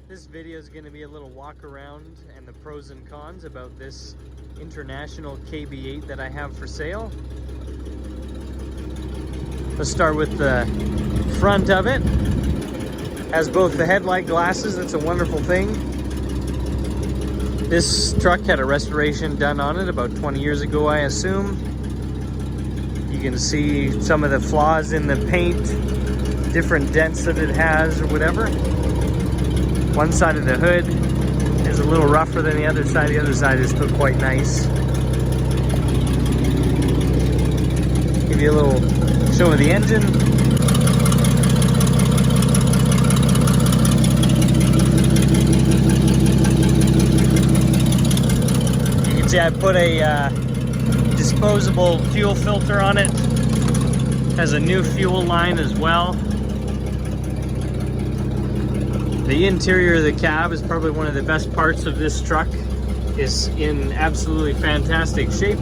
This video is going to be a little walk around and the pros and cons about this International KB8 that I have for sale. Let's start with the front of it. Has both the headlight glasses, that's a wonderful thing. This truck had a restoration done on it about 20 years ago, I assume. You can see some of the flaws in the paint, different dents that it has or whatever. One side of the hood is a little rougher than the other side. The other side is still quite nice. Give you a little show of the engine. You can see I put a disposable fuel filter on it. Has a new fuel line as well. The interior of the cab is probably one of the best parts of this truck. It's in absolutely fantastic shape.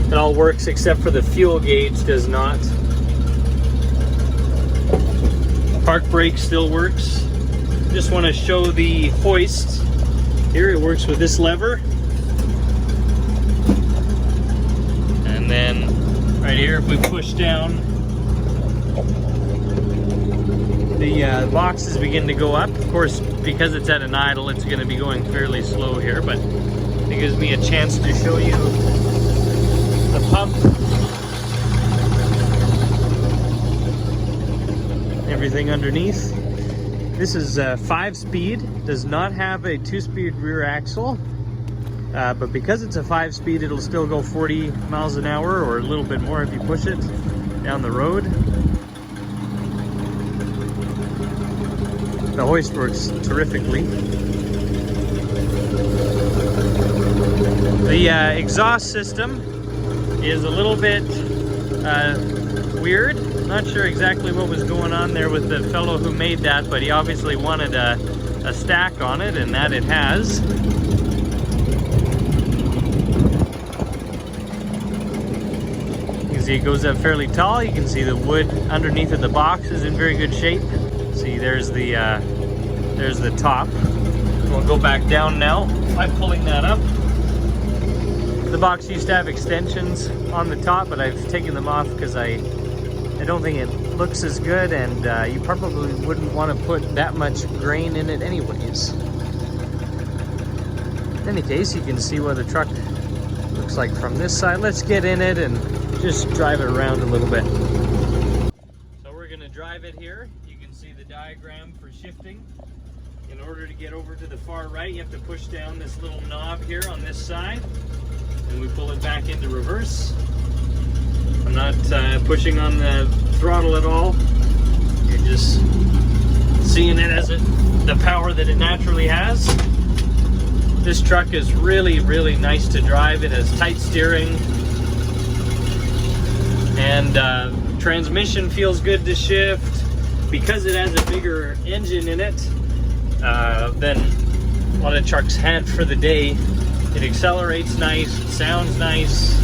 It all works except for the fuel gauge does not. Park brake still works. Just want to show the hoist. Here it works with this lever. And then right here, if we push down, the boxes begin to go up. Of course, because it's at an idle, it's going to be going fairly slow here, but it gives me a chance to show you the pump. Everything underneath. This is 5-speed, does not have a 2-speed rear axle. But because it's a 5-speed, it'll still go 40 miles an hour or a little bit more if you push it down the road. The hoist works terrifically. The exhaust system is a little bit weird. Not sure exactly what was going on there with the fellow who made that, but he obviously wanted a stack on it, and that it has. It goes up fairly tall. You can see the wood underneath of the box is in very good shape. See, there's the top. We'll go back down now by pulling that up. The box used to have extensions on the top, but I've taken them off because I don't think it looks as good, and you probably wouldn't want to put that much grain in it anyways. In any case, you can see what the truck looks like from this side. Let's get in it and just drive it around a little bit. So we're going to drive it here. You can see the diagram for shifting. In order to get over to the far right, you have to push down this little knob here on this side, and we pull it back into reverse. I'm not pushing on the throttle at all. You're just seeing it as the power that it naturally has. This truck is really, really nice to drive. It has tight steering, and transmission feels good to shift. Because it has a bigger engine in it than a lot of trucks had for the day, it accelerates nice, it sounds nice.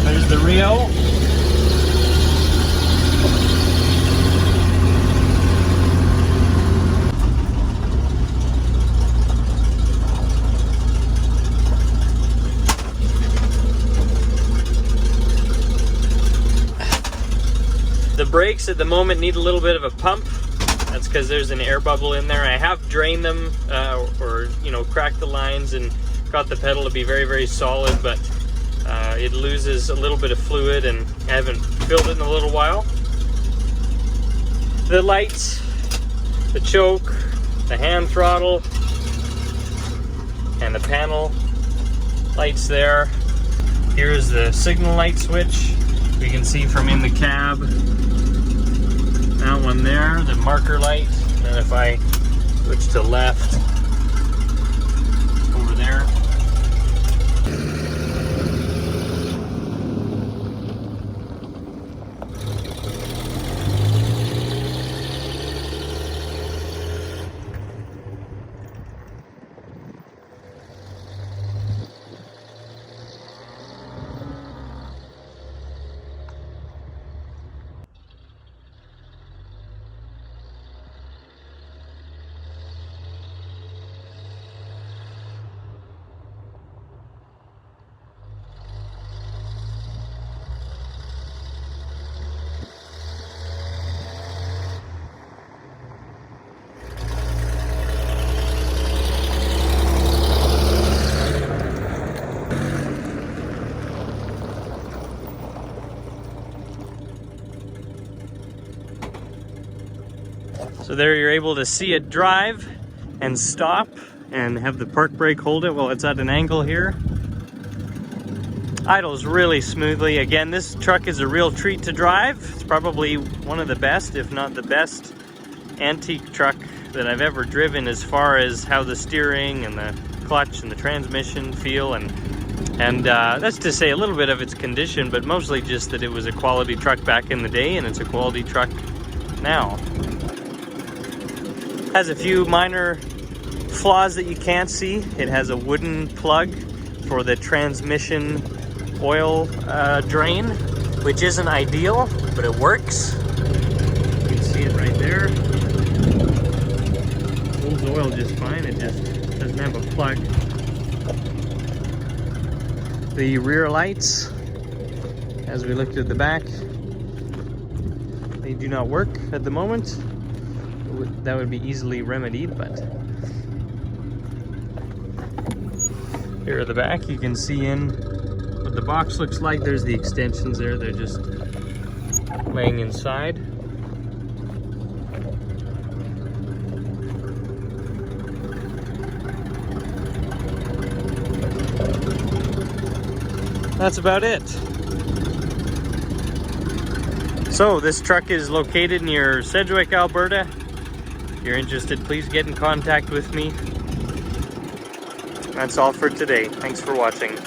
There's the Rio. The brakes at the moment need a little bit of a pump. That's because there's an air bubble in there. I have drained them or cracked the lines and got the pedal to be very, very solid, but it loses a little bit of fluid, and I haven't filled it in a little while. The lights, the choke, the hand throttle, and the panel lights there. Here's the signal light switch. We can see from in the cab. That one there, the marker light. And if I switch to left, over there. So there you're able to see it drive and stop and have the park brake hold it while it's at an angle here. Idles really smoothly. Again, this truck is a real treat to drive. It's probably one of the best, if not the best, antique truck that I've ever driven as far as how the steering and the clutch and the transmission feel, and that's to say a little bit of its condition, but mostly just that it was a quality truck back in the day and it's a quality truck now. Has a few minor flaws that you can't see. It has a wooden plug for the transmission oil drain, which isn't ideal, but it works. You can see it right there. Holds oil just fine, it just doesn't have a plug. The rear lights, as we looked at the back, they do not work at the moment. That would be easily remedied, but here at the back you can see in what the box looks like. There's the extensions there, they're just laying inside. That's about it. So this truck is located near Sedgwick, Alberta. If you're interested, please get in contact with me. That's all for today. Thanks for watching.